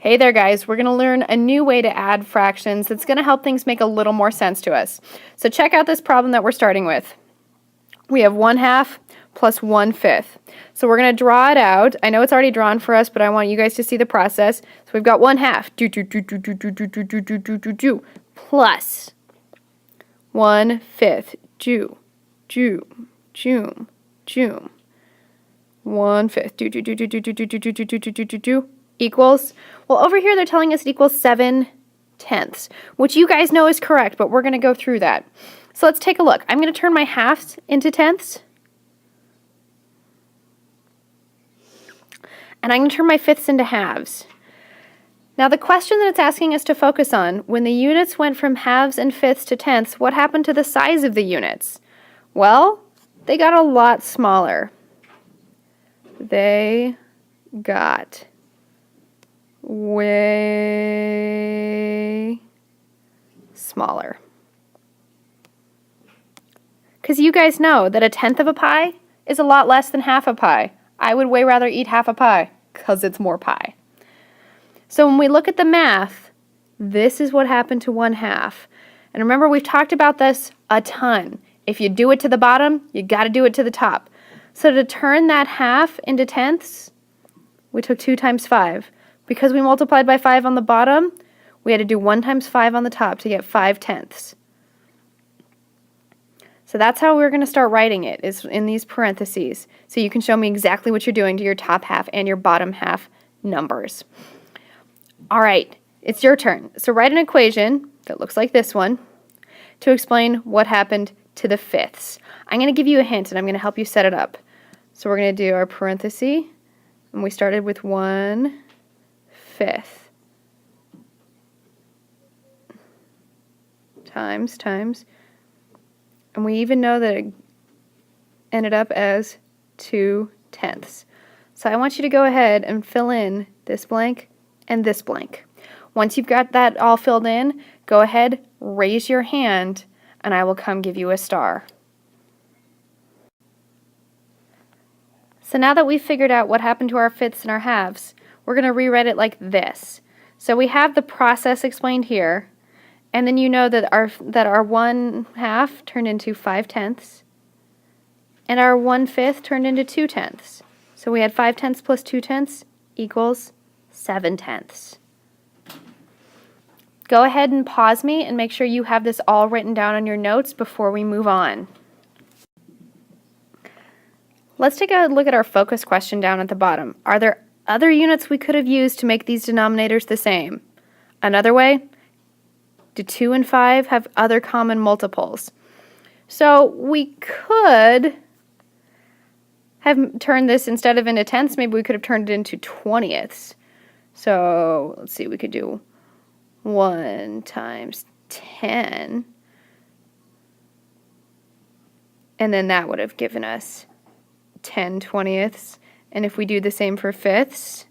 Hey there guys, we're going to learn a new way to add fractions that's going to help things make a little more sense to us. So check out this problem that we're starting with. We have 1/2 plus 1/5. So we're going to draw it out. I know it's already drawn for us, but I want you guys to see the process. So we've got 1/2 plus 1/5 1/5 equals, well, over here they're telling us it equals 7/10, which you guys know is correct, but we're going to go through that. So let's take a look. I'm going to turn my halves into tenths, and I'm going to turn my fifths into halves. Now the question that it's asking us to focus on, when the units went from halves and fifths to tenths, what happened to the size of the units? Well, they got a lot smaller. They got way smaller. Because you guys know that 1/10 of a pie is a lot less than half a pie. I would way rather eat half a pie because it's more pie. So when we look at the math, this is what happened to 1/2. And remember, we've talked about this a ton. If you do it to the bottom, you got to do it to the top. So to turn that half into tenths, we took 2 times 5. Because we multiplied by 5 on the bottom, we had to do 1 times 5 on the top to get 5/10. So that's how we're going to start writing it, is in these parentheses. So you can show me exactly what you're doing to your top half and your bottom half numbers. All right, it's your turn. So write an equation that looks like this one to explain what happened to the fifths. I'm going to give you a hint and I'm going to help you set it up. So we're going to do our parenthesis, and we started with 1/5 times, and we even know that it ended up as 2/10. So I want you to go ahead and fill in this blank and this blank. Once you've got that all filled in, go ahead, raise your hand, and I will come give you a star. So now that we've figured out what happened to our fifths and our halves, we're going to rewrite it like this. So we have the process explained here, and then you know that our 1/2 turned into 5/10, and our 1/5 turned into 2/10. So we had 5/10 plus 2/10 equals 7/10. Go ahead and pause me and make sure you have this all written down on your notes before we move on. Let's take a look at our focus question down at the bottom. Are there other units we could have used to make these denominators the same? Another way, do 2 and 5 have other common multiples? So we could have turned this, instead of into tenths, maybe we could have turned it into 20ths. So let's see, we could do 1 times 10, and then that would have given us 10/20ths. And if we do the same for fifths,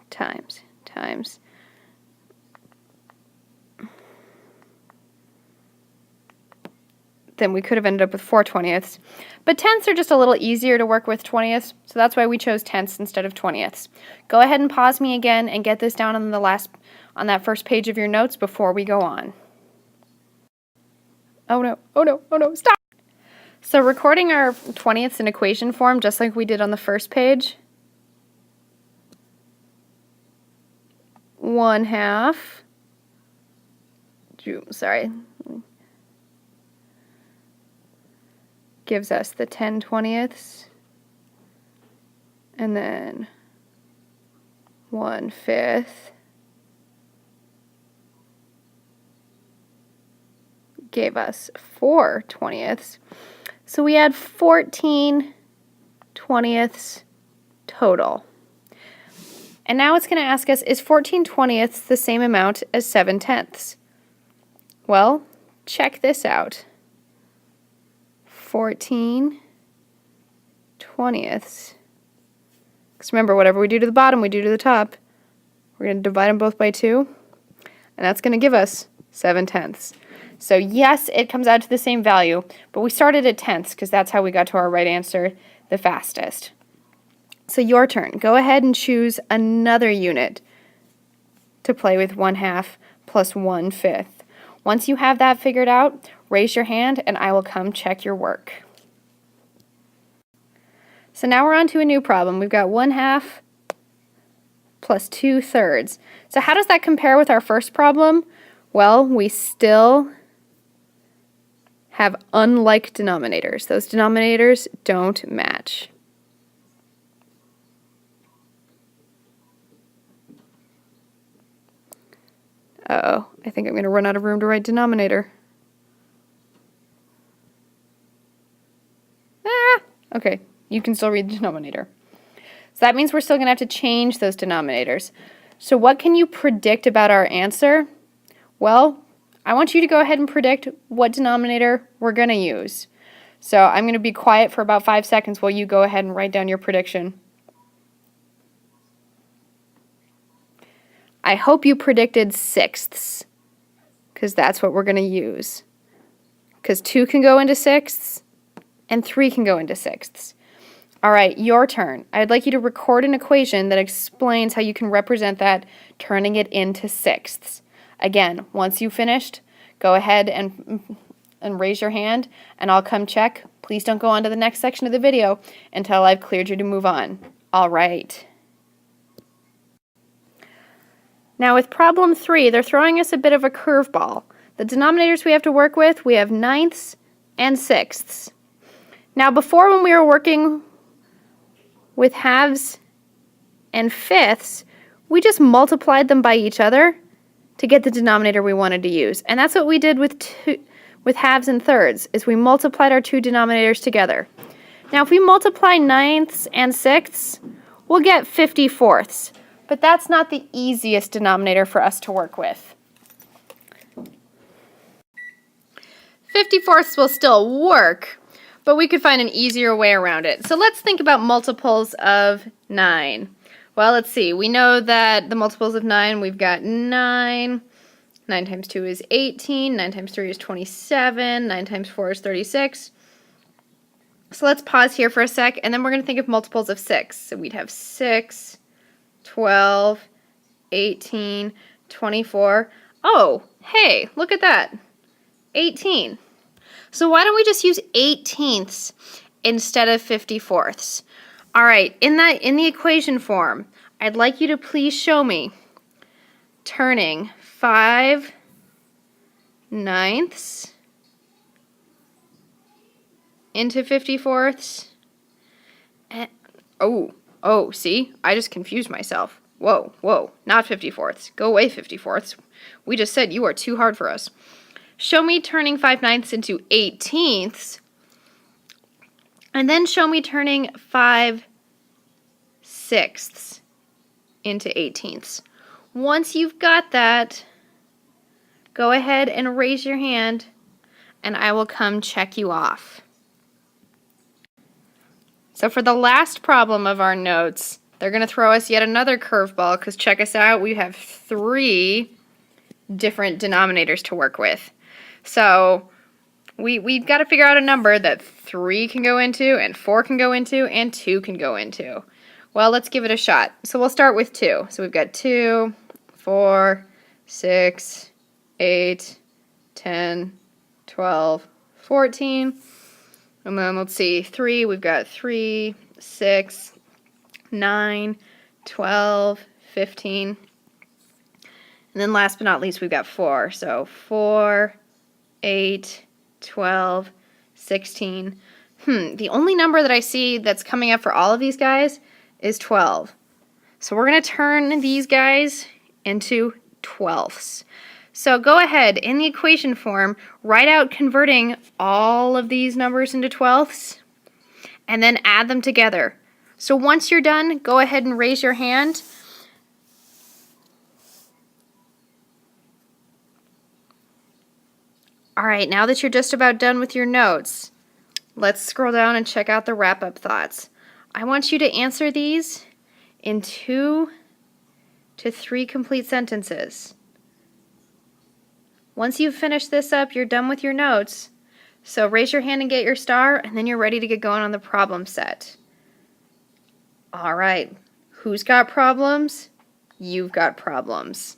times, then we could have ended up with 4/20ths. But tenths are just a little easier to work with 20ths, so that's why we chose tenths instead of 20ths. Go ahead and pause me again and get this down on that first page of your notes before we go on. Oh no, stop! So recording our 20ths in equation form, just like we did on the first page, 1/2, gives us the 10/20ths, and then 1/5 gave us 4/20ths. So we had 14/20ths total. And now it's going to ask us, is 14/20ths the same amount as 7/10? Well, check this out. 14/20ths. Because remember, whatever we do to the bottom, we do to the top. We're going to divide them both by 2, and that's going to give us 7/10. So yes, it comes out to the same value, but we started at tenths because that's how we got to our right answer the fastest. So your turn. Go ahead and choose another unit to play with 1/2 plus 1/5. Once you have that figured out, raise your hand and I will come check your work. So now we're on to a new problem. We've got 1/2 plus 2/3. So how does that compare with our first problem? Well, we still have unlike denominators. Those denominators don't match. Uh-oh, I think I'm going to run out of room to write denominator. Okay, you can still read the denominator. So that means we're still going to have to change those denominators. So what can you predict about our answer? Well, I want you to go ahead and predict what denominator we're going to use. So I'm going to be quiet for about 5 seconds while you go ahead and write down your prediction. I hope you predicted sixths, because that's what we're going to use. Because 2 can go into sixths, and 3 can go into sixths. All right, your turn. I'd like you to record an equation that explains how you can represent that, turning it into sixths. Again, once you've finished, go ahead and raise your hand, and I'll come check. Please don't go on to the next section of the video until I've cleared you to move on. All right. Now with problem 3, they're throwing us a bit of a curveball. The denominators we have to work with, we have ninths and sixths. Now before, when we were working with halves and fifths, we just multiplied them by each other to get the denominator we wanted to use. And that's what we did with halves and thirds, is we multiplied our two denominators together. Now if we multiply ninths and sixths, we'll get 50/4. But that's not the easiest denominator for us to work with. 50/4 will still work, but we could find an easier way around it. So let's think about multiples of 9. Well, let's see. We know that the multiples of 9, we've got 9. 9 times 2 is 18. 9 times 3 is 27. 9 times 4 is 36. So let's pause here for a sec, and then we're going to think of multiples of 6. So we'd have 6, 12, 18, 24. Oh, hey, look at that. 18. So why don't we just use 18ths instead of 50/4? All right, in the equation form, I'd like you to please show me turning 5 ninths into 50/4. Oh, see? I just confused myself. Whoa, not 50/4. Go away, 50/4. We just said you are too hard for us. Show me turning 5 ninths into 18ths, and then show me turning 5 sixths into 18ths. Once you've got that, go ahead and raise your hand, and I will come check you off. So for the last problem of our notes, they're going to throw us yet another curveball, because check us out, we have 3 different denominators to work with. So we've got to figure out a number that 3 can go into, and 4 can go into, and 2 can go into. Well, let's give it a shot. So we'll start with 2. So we've got 2, 4, 6, 8, 10, 12, 14. And then let's see, 3, we've got 3, 6, 9, 12, 15. And then last but not least, we've got 4. So 4, 8, 12, 16. The only number that I see that's coming up for all of these guys is 12. So we're going to turn these guys into 12ths. So go ahead, in the equation form, write out converting all of these numbers into 12ths, and then add them together. So once you're done, go ahead and raise your hand. All right, now that you're just about done with your notes, let's scroll down and check out the wrap-up thoughts. I want you to answer these in 2 to 3 complete sentences. Once you've finished this up, you're done with your notes. So raise your hand and get your star, and then you're ready to get going on the problem set. All right. Who's got problems? You've got problems.